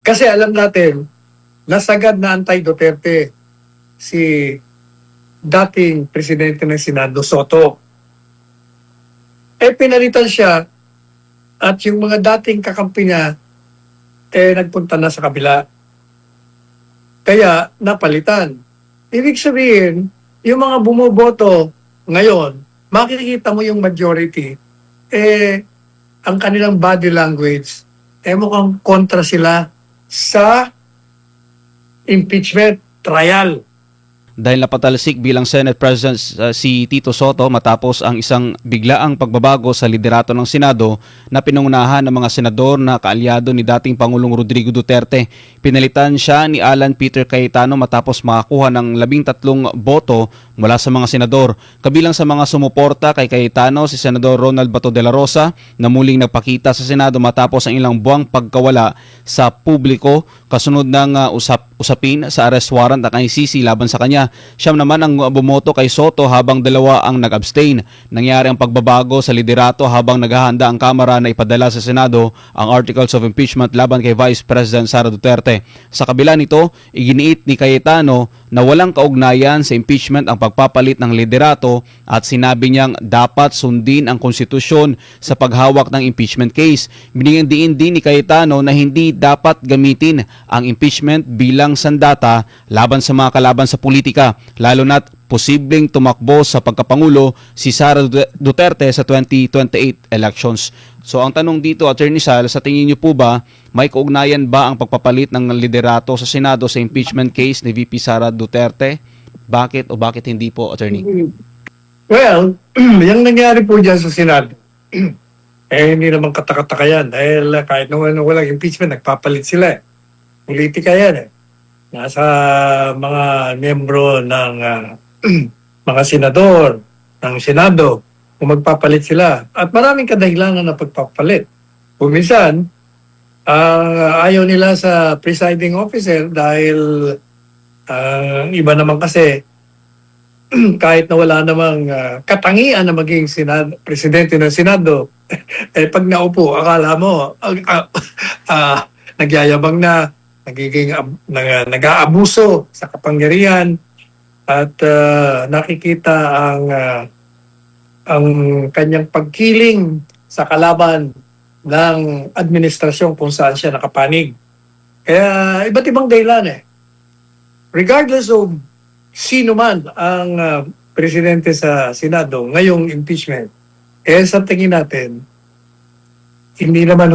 Kasi alam natin, nasagad na anti-Duterte si dating presidente ng Senado, Soto. Pinalitan siya at yung mga dating kakampi niya, nagpunta na sa kabila. Kaya, napalitan. Ibig sabihin, yung mga bumoboto ngayon, makikita mo yung majority, ang kanilang body language, mukhang kontra sila sa impeachment trial. Dahil napatalsik bilang Senate President si Tito Soto matapos ang isang biglaang pagbabago sa liderato ng Senado na pinangunahan ng mga senador na kaalyado ni dating Pangulong Rodrigo Duterte. Pinalitan siya ni Alan Peter Cayetano matapos makakuha ng 13 boto mula sa mga senador. Kabilang sa mga sumuporta kay Cayetano si Senador Ronald Bato de la Rosa na muling nagpakita sa Senado matapos ang ilang buwang pagkawala sa publiko kasunod ng usapin sa arrest warrant at ICC laban sa kanya. Siyam naman ang bumoto kay Soto habang dalawa ang nag-abstain. Nangyari ang pagbabago sa liderato habang naghahanda ang Kamara na ipadala sa Senado ang Articles of Impeachment laban kay Vice President Sara Duterte. Sa kabila nito, iginiit ni Cayetano na walang kaugnayan sa impeachment ang pagpapalit ng liderato at sinabi niyang dapat sundin ang konstitusyon sa paghawak ng impeachment case. Binigyan diin din ni Cayetano na hindi dapat gamitin ang impeachment bilang sandata laban sa mga kalaban sa politika, lalo na't posibleng tumakbo sa pagkapangulo si Sara Duterte sa 2028 elections. So ang tanong dito, Attorney Sal, sa tingin niyo po ba may kaugnayan ba ang pagpapalit ng liderato sa Senado sa impeachment case ni VP Sara Duterte? Bakit o bakit hindi po, Attorney? Well, yung nangyari po dyan sa Senado, hindi naman katakataka yan. Dahil kahit naman walang impeachment, nagpapalit sila. Politika yan. Nasa mga miyembro ng mga senador, ng Senado, kung magpapalit sila. At maraming kadahilanan na pagpapalit. Kung minsan, ayaw nila sa presiding officer dahil iba naman kasi kahit na wala namang katangian na maging presidente ng Senado, pag naupo, akala mo, nagyayabang na, nagiging nag-aabuso sa kapangyarihan at nakikita ang kanyang pagkiling sa kalaban ng administrasyon kung saan siya nakapanig. Kaya iba't ibang dahilan Regardless of sino man ang presidente sa Senado ngayong impeachment, sa tingin natin, hindi naman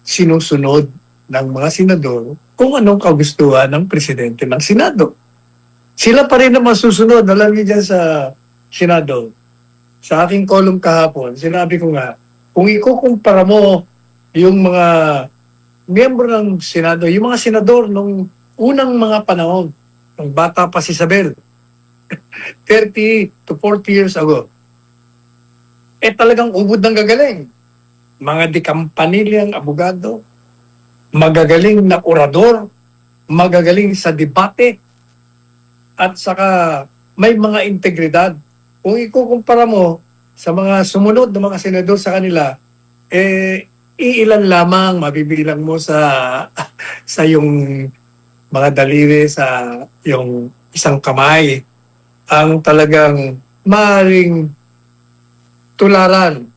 sinusunod ng mga senador kung anong kagustuhan ng presidente ng Senado. Sila pa rin naman susunod. Alam niyo dyan sa Senado, sa aking column kahapon, sinabi ko nga, kung ikukumpara mo yung mga miyembro ng Senado, yung mga senador nung unang mga panahon, nung bata pa si Isabel, 30 to 40 years ago, talagang ubod ng gagaling. Mga dikampanilyang abogado, magagaling na orador, magagaling sa debate, at saka may mga integridad. Kung ikukumpara mo sa mga sumunod na mga senador sa kanila, iilan lamang mabibilang mo sa sa yung mga daliri, sa yung isang kamay, ang talagang maaaring tularan.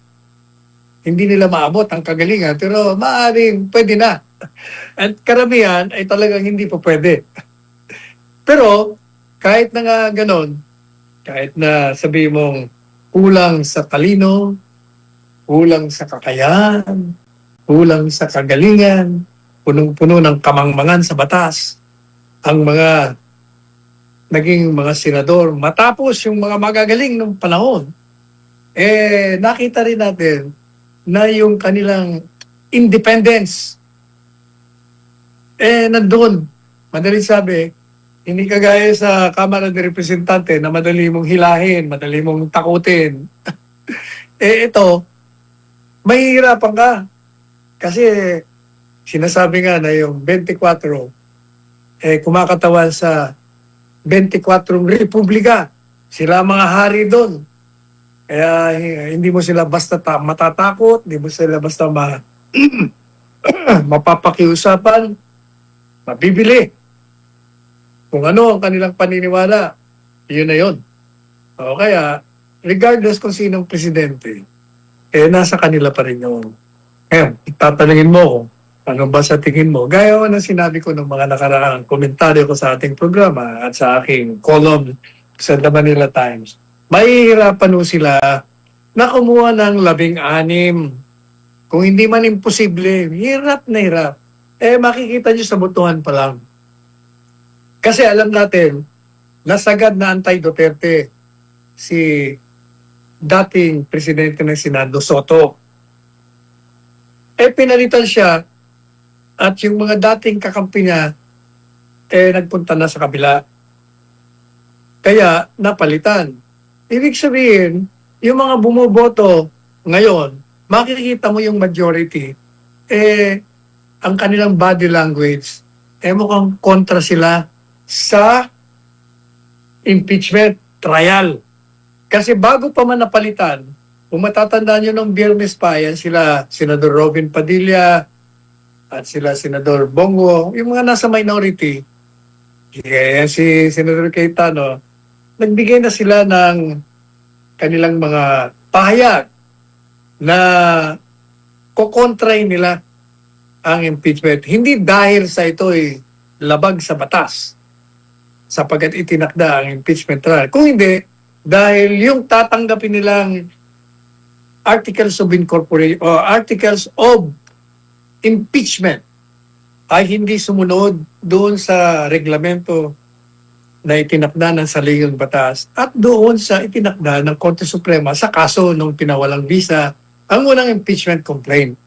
Hindi nila maabot ang kagalingan, pero maaaring pwede na. At karamihan ay talagang hindi pa pwede. Pero kahit na nga ganon, kahit na sabi mong kulang sa talino, kulang sa kakayahan, kulang sa kagalingan, punong-puno ng kamangmangan sa batas, ang mga naging mga senador, matapos yung mga magagaling ng panahon, nakita rin natin na yung kanilang independence nandun. Madaling sabi, hindi kagaya sa Kamara de Representante na madali mong hilahin, madali mong takutin. Ito, mahihirapan ka. Kasi sinasabi nga na yung 24, kumakatawan sa 24 republika. Sila mga hari doon. Kaya hindi mo sila basta matatakot, hindi mo sila basta mapapakiusapan, mabibili. Kung ano ang kanilang paniniwala, yun na yun. O kaya, regardless kung sinong presidente, nasa kanila pa rin yun. Ngayon, tatanungin mo kung ano ba sa tingin mo. Gaya ng sinabi ko ng mga nakaraang komentaryo ko sa ating programa at sa aking column sa The Manila Times, mahihirapan ho sila na kumuha ng 16. Kung hindi man imposible, hirap na hirap. Makikita nyo sa botohan pa lang. Kasi alam natin, nasagad na anti-Duterte si dating presidente ng Senado, Soto. Pinalitan siya at yung mga dating kakampi niya, nagpunta na sa kabila. Kaya, napalitan. Ibig sabihin, yung mga bumoboto ngayon, makikita mo yung majority, ang kanilang body language, mukhang kontra sila sa impeachment trial. Kasi bago pa man napalitan, kung matatandaan nyo ng Biyernes pa, yan sila Senador Robin Padilla at sila Senador Bongo, yung mga nasa minority, kaya si Senador Cayetano, nagbigay na sila ng kanilang mga pahayag na kukontrahin nila ang impeachment. Hindi dahil sa ito'y labag sa batas, sapagkat itinakda ang impeachment trial. Kung hindi, dahil yung tatanggapin nilang articles of incorporation o articles of impeachment ay hindi sumunod doon sa reglamento na itinakda ng saligang batas at doon sa itinakda ng Korte Suprema sa kaso nung pinawalang visa ang unang impeachment complaint.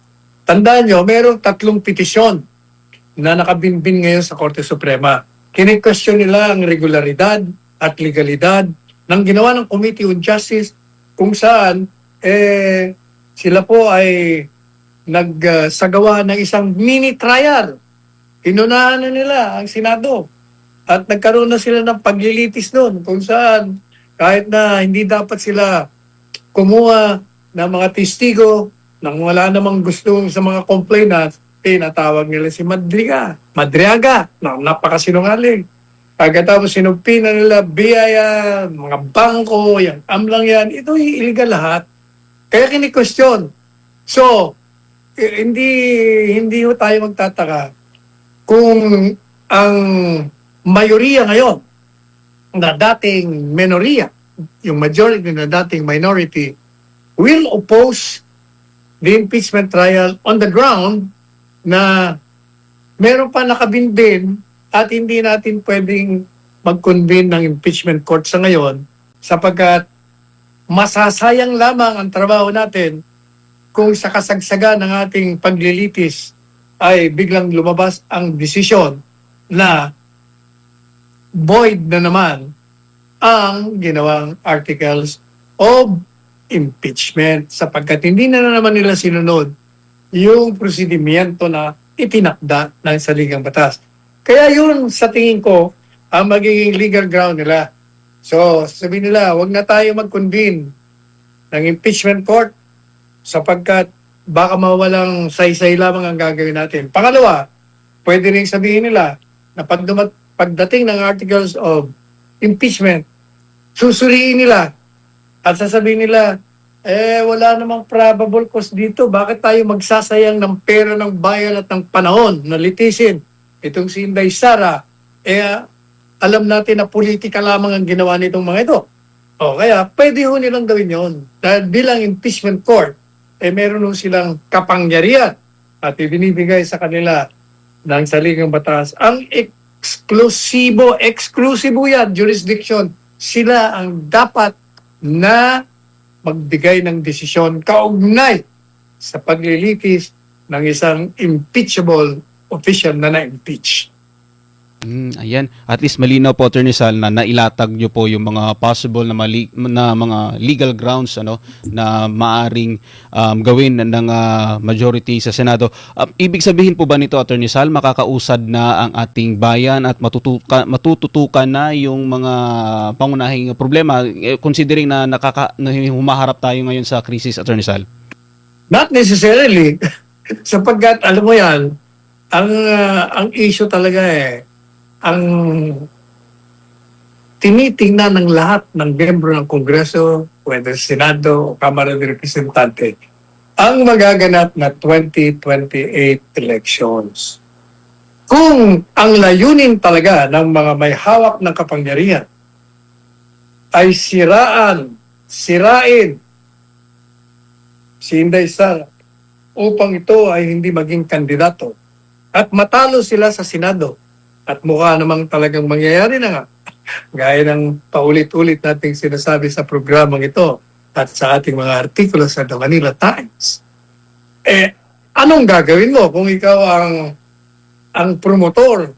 Tandaan nyo, mayroong 3 petisyon na nakabinbin ngayon sa Korte Suprema. Kini-question nila ang regularidad at legalidad ng ginawa ng Committee on Justice kung saan sila po ay nagsagawa ng isang mini trial. Inunahan na nila ang Senado at nagkaroon na sila ng paglilitis doon kung saan kahit na hindi dapat sila kumuha ng mga testigo nang wala namang gusto sa mga complainants, tinatawag nila si Madriaga, na napakasinungaling. Pagkatapos sinumpi na nila, biyaya, mga bangko, yan, amlang yan, ito illegal lahat. Kaya kini-question. So, hindi ho tayo magtataka kung ang mayoriya ngayon na dating minoriya, yung majority na dating minority, will oppose the impeachment trial on the ground na meron pa nakabinbin at hindi natin pwedeng mag-convene ng impeachment court sa ngayon sapagkat masasayang lamang ang trabaho natin kung sa kasagsagan ng ating paglilitis ay biglang lumabas ang desisyon na void na naman ang ginawang articles of impeachment sapagkat hindi na naman nila sinunod yung prosedimento na itinakda ng saligang batas. Kaya yun sa tingin ko ang magiging legal ground nila. So sabihin nila, wag na tayo mag-convene ng impeachment court sapagkat baka mawalang saysay lamang ang gagawin natin. Pangalawa, pwede rin sabihin nila na pagdating ng articles of impeachment, susuriin nila at sasabihin nila, wala namang probable cause dito. Bakit tayo magsasayang ng pera ng bayan at ng panahon na litisin? Itong si Inday Sara, alam natin na politika lamang ang ginawa nitong mga ito. O kaya, pwede ho nilang gawin yon. Dahil bilang impeachment court, meron ho silang kapangyarihan at ibinibigay sa kanila ng saligang batas. Ang exclusibo yan, jurisdiction. Sila ang dapat na magbigay ng desisyon kaugnay sa paglilitis ng isang impeachable official na na-impeach. Ayan. At least malinaw po, Attorney Sal, na nailatag nyo po yung mga possible na, mga legal grounds na maaring gawin ng majority sa Senado. Ibig sabihin po ba nito, Attorney Sal, makakausad na ang ating bayan at matututukan na yung mga pangunahing problema considering na humaharap tayo ngayon sa krisis, Attorney Sal? Not necessarily. Sapagkat, alam mo yan, ang issue talaga ang tinitingnan ng lahat ng miyembro ng Kongreso, whether Senado o Kamara de Representante, ang magaganap na 2028 elections. Kung ang layunin talaga ng mga may hawak ng kapangyarihan ay sirain si Inday Sara upang ito ay hindi maging kandidato at matalo sila sa Senado at mukha namang talagang mangyayari na nga gaya ng paulit-ulit nating sinasabi sa programang ito at sa ating mga artikulo sa The Manila Times. Anong gagawin mo kung ikaw ang promotor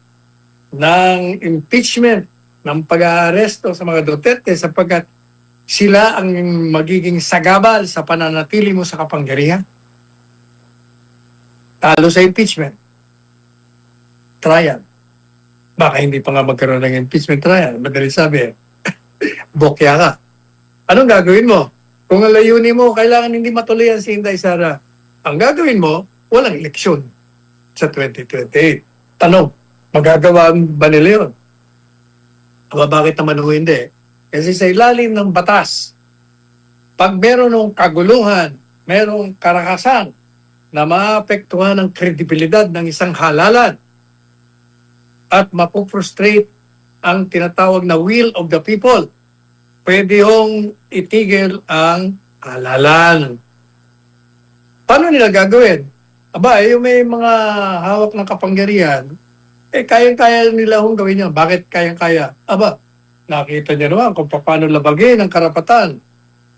ng impeachment, ng pag-aaresto sa mga Duterte sapagkat sila ang magiging sagabal sa pananatili mo sa kapangyarihan? Talo sa impeachment. Trial. Baka hindi pa nga magkaroon ng impeachment trial. Madali sabi, bokya ka. Anong gagawin mo? Kung ang layunin mo, kailangan hindi matuloy ang si Inday Sara. Ang gagawin mo, walang eleksyon sa 2028. Tanong, magagawa ba nila yun? Aba, bakit naman hindi? Kasi sa ilalim ng batas, pag meron ng kaguluhan, merong karakasan na maapektuhan ang kredibilidad ng isang halalan at mapufrustrate ang tinatawag na will of the people, pwede hong itigil ang halalan. Paano nila gagawin? Aba, yung may mga hawak ng kapangyarihan, kayang-kaya nila hong gawin yan. Bakit kayang-kaya? Aba, nakita niyo naman kung paano labagin ang karapatan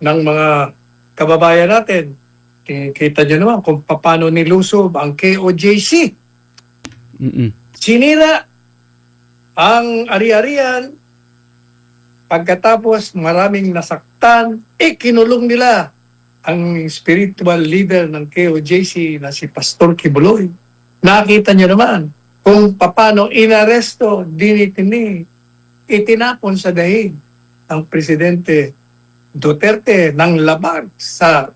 ng mga kababayan natin. Kita niyo naman kung paano nilusob ang KOJC. Sinira ang ari-arian, pagkatapos maraming nasaktan, kinulong nila ang spiritual leader ng KOJC na si Pastor Kibuloy. Nakita niyo naman kung paano inaresto, dinitini, itinapon sa dahig ang Presidente Duterte ng labag sa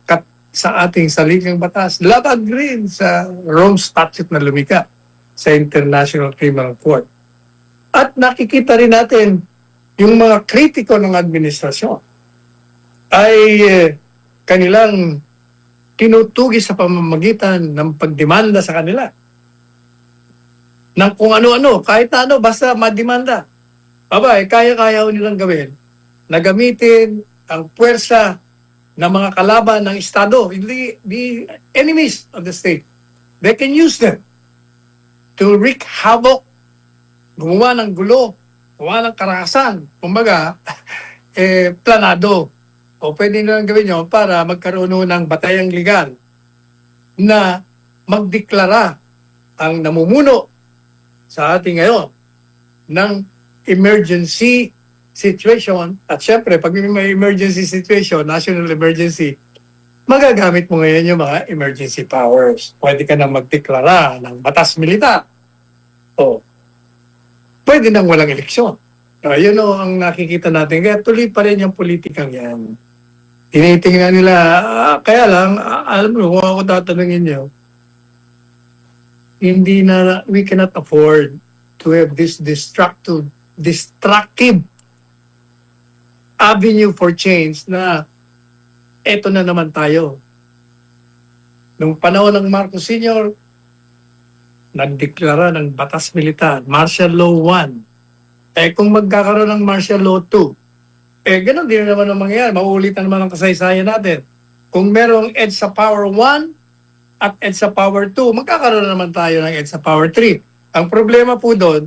ating saligang batas, labag rin sa Rome Statute na lumika sa International Criminal Court. At nakikita rin natin yung mga kritiko ng administrasyon ay kanilang tinutugi sa pamamagitan ng pagdemanda sa kanila ng kung ano-ano, kahit na ano, basta mademanda. Aba, kaya-kaya ho nilang gawin na gamitin ang puwersa ng mga kalaban ng Estado, the enemies of the state. They can use them to wreak havoc, gumawa ng gulo, gumawa ng karakasan, kumbaga, planado. O pwede nilang gawin yun para magkaroon ng batayang legal na magdeklara ang namumuno sa ating ngayon ng emergency situation. At syempre, pag may emergency situation, national emergency, magagamit mo ngayon yung mga emergency powers. Pwede ka na magdeklara ng batas militar. O, pwede nang walang eleksyon. Yun ang nakikita natin. Kaya tuloy pa rin yung politikang yan. Tinitingnan nila, kaya lang, alam mo, kung ako tatanungin nyo, hindi na, we cannot afford to have this destructive avenue for change na eto na naman tayo. Nung panahon ng Marcos Sr., nagdeklara ng batas militar, Martial Law 1. Kung magkakaroon ng Martial Law 2, ganun din naman ang mangyayari. Mauulit na naman ang kasaysayan natin. Kung merong EDSA Power 1 at EDSA Power 2, magkakaroon naman tayo ng EDSA Power 3. Ang problema po doon,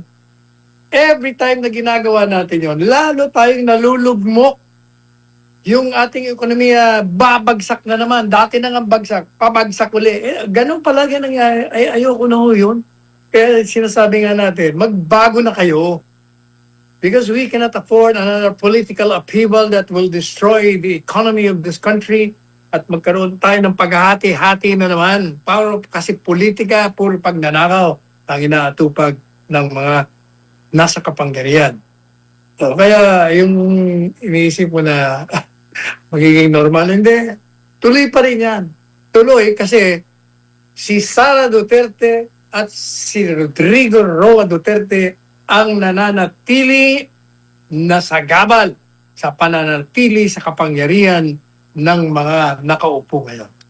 every time na ginagawa natin yon, lalo tayong nalulugmok. Yung ating ekonomiya, babagsak na naman. Dati na nga bagsak, pabagsak uli. Ganun palagi nangyayari. Ayoko na ho yun. Kaya sinasabi nga natin, magbago na kayo. Because we cannot afford another political upheaval that will destroy the economy of this country at magkaroon tayo ng paghahati-hati na naman. Kasi politika, puro pagnanakaw ang inaatupag ng mga nasa kapangyarihan. So, kaya yung iniisip mo na magiging normal, hindi. Tuloy pa rin yan. Tuloy kasi si Sara Duterte at si Rodrigo Roa Duterte ang nananatili na sagabal sa pananatili sa kapangyarihan ng mga nakaupo ngayon.